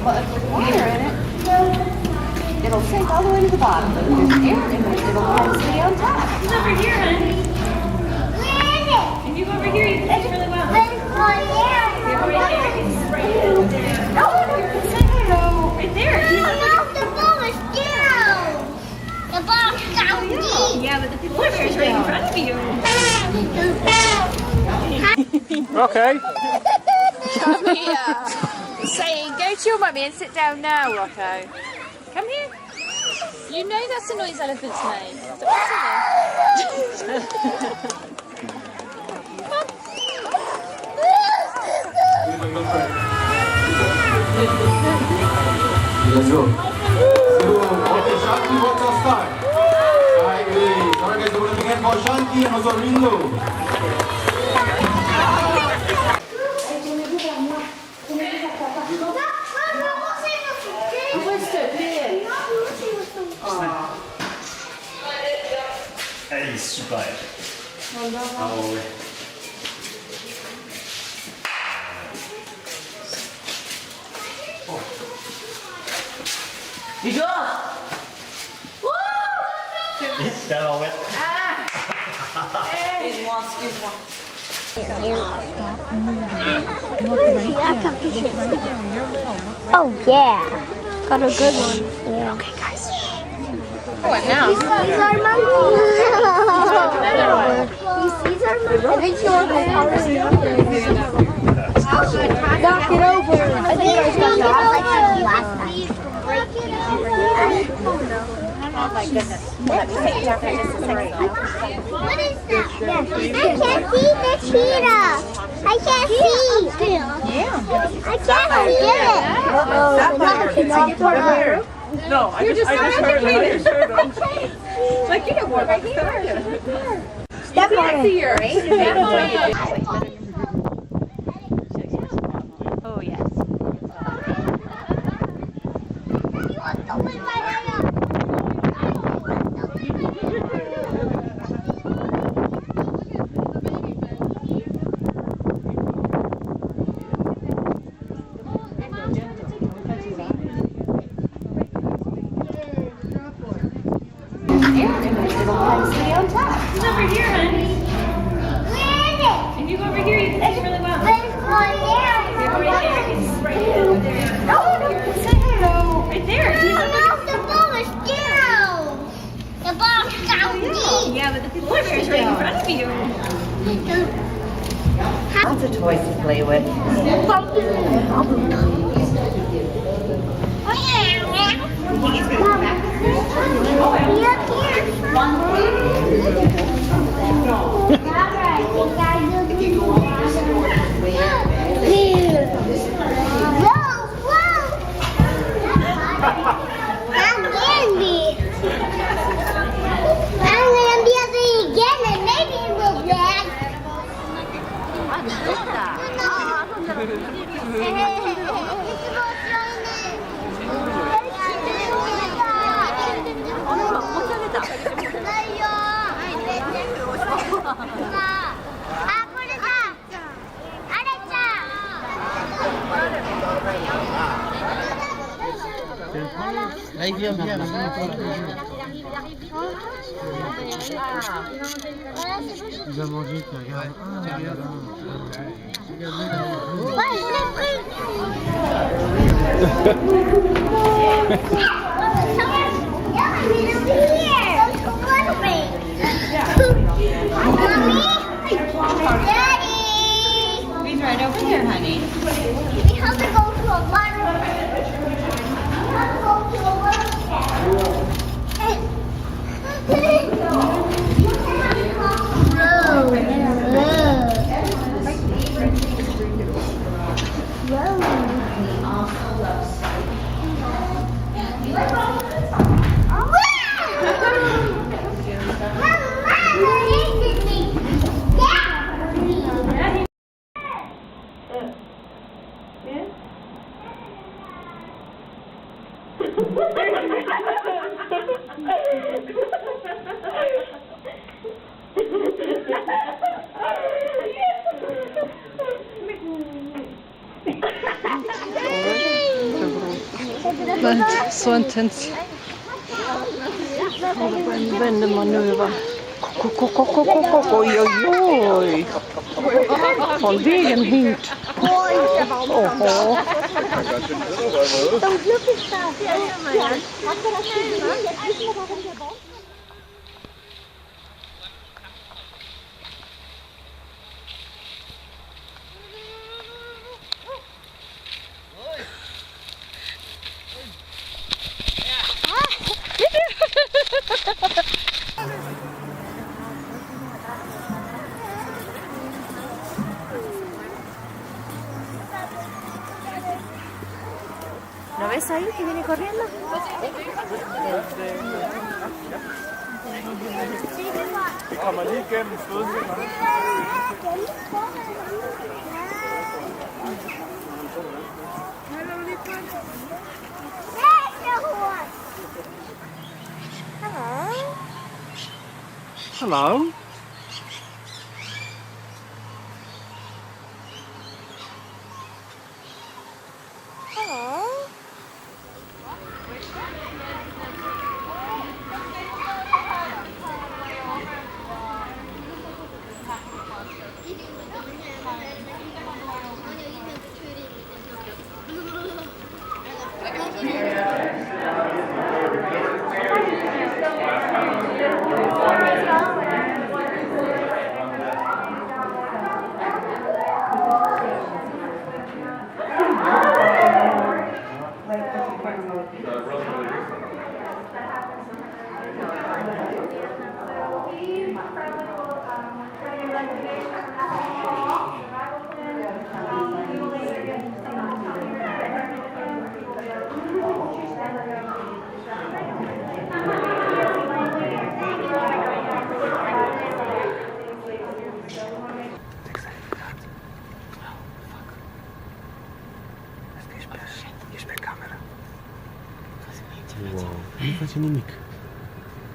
But if there's water in it, it'll sink all the way to the bottom. If there's air in it, it'll come stay on top. It's over here, honey. Where is it? If you go over here, you can see really well. But it's right there. You're right there. It's right there. No, no, Right there. No, the ball is down. The ball's down deep. Yeah, but the polar bear is right in front of you. Okay. Come here. Saying, go to your mummy and sit down now, Rocco. Come here. You know that's the noise elephants make. Ej, super. You go! Den var wet. Oh yeah, got a good one. Yeah. Okay, guys. What now? He sees our monkey. He sees our monkey. I think he wants to knock it over. I think I got like last night. Oh my goodness. Let me take it out for just a second. What is that? I can't see the cheetah. I can't see. Yeah. I can't see it. No, I just heard them. Like, you know what? Right here. Step on it. Oh, yes. It'll come stay on top. It's over here, honey. Where is it? If you go over here, you can see really well. But it's right there. You're right there. It's right there. No, Right there. No, the ball is down. The ball's down deep. Yeah, but the polar bear is right in front of you. Lots of toys to play with. Allez, viens, viens. Il va manger, tu regardes. Ah, regarde. He's right over here, honey. We have to go to a water. We have to go to a water. Så intens. Vänder man nu va? Oj, oj, oj. Håll degen hit. Oho. ¿Lo ves ahí que viene corriendo? Hello. Wow, nu face nimic.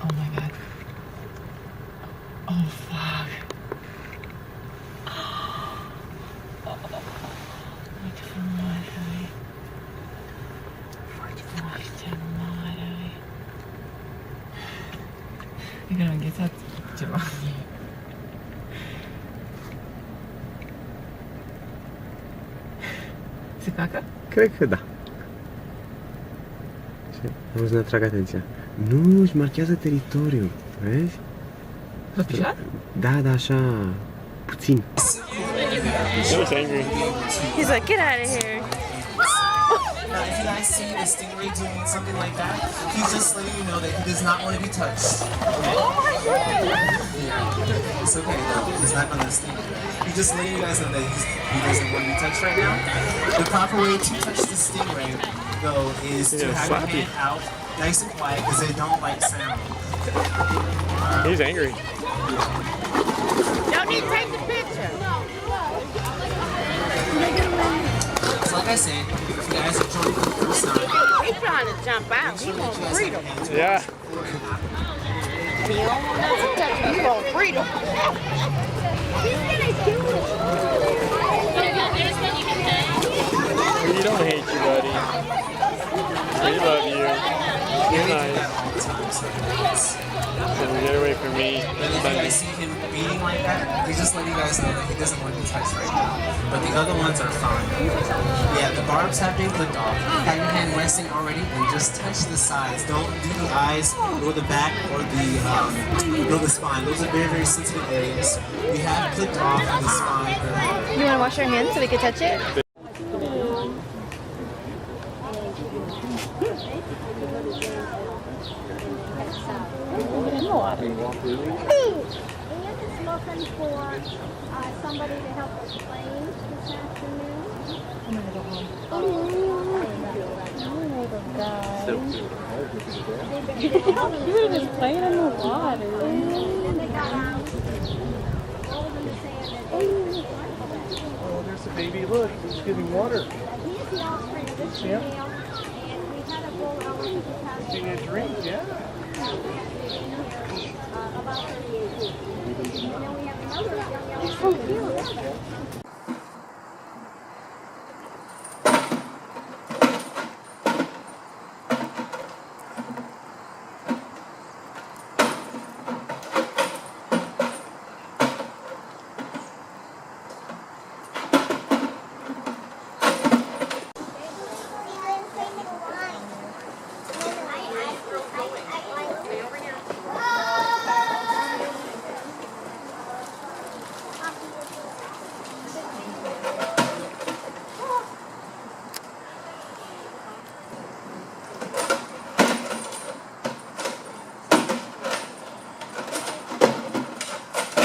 Oh my god. Oh fuck. Uite frumoasă-i. Foarte mare-i. Cred că l-am înghețat ceva. Se cacă? Cred că da. Vreau să ne atrag atenția. Nu, își marchează teritoriul. Vezi? La picioare? Da, da, așa. Puțin. He's like, get out of here. Now, if you guys see the stingray doing something like that, he's just letting you know that he does not want to be touched. Okay? Yeah. It's okay though. He's not gonna sting you. He's just letting you guys know that he doesn't want to be touched right now. The proper way to touch the stingray, though, is to have your hand out, nice and quiet, because they don't like sound. He's angry. Don't need to take the picture. So like I said, if you guys enjoy it for the first time, He's trying to jump out. He wants freedom. Yeah. He don't want nothing to touch him. He wants freedom. We don't hate you, buddy. We love you. You're nice. So get away from me. but if you guys see him beating like that, he's just letting you guys know that he doesn't want to be touched right now. But the other ones are fine. Yeah, the barbs have been clipped off. Have your hand resting already and just touch the sides. Don't do the eyes or the back or the spine. Those are very, very sensitive areas. We have clipped off the spine. You want to wash your hands so we can touch it? Ian is looking for somebody to help us clean this afternoon. You were just playing in the water. And they got out, rolled in the sand, and Oh, there's a baby. Look, he's getting water. he's the offspring of this female, and we had a bull elephant this past Getting a drink, yeah. about 38 weeks. And then we have Yeah.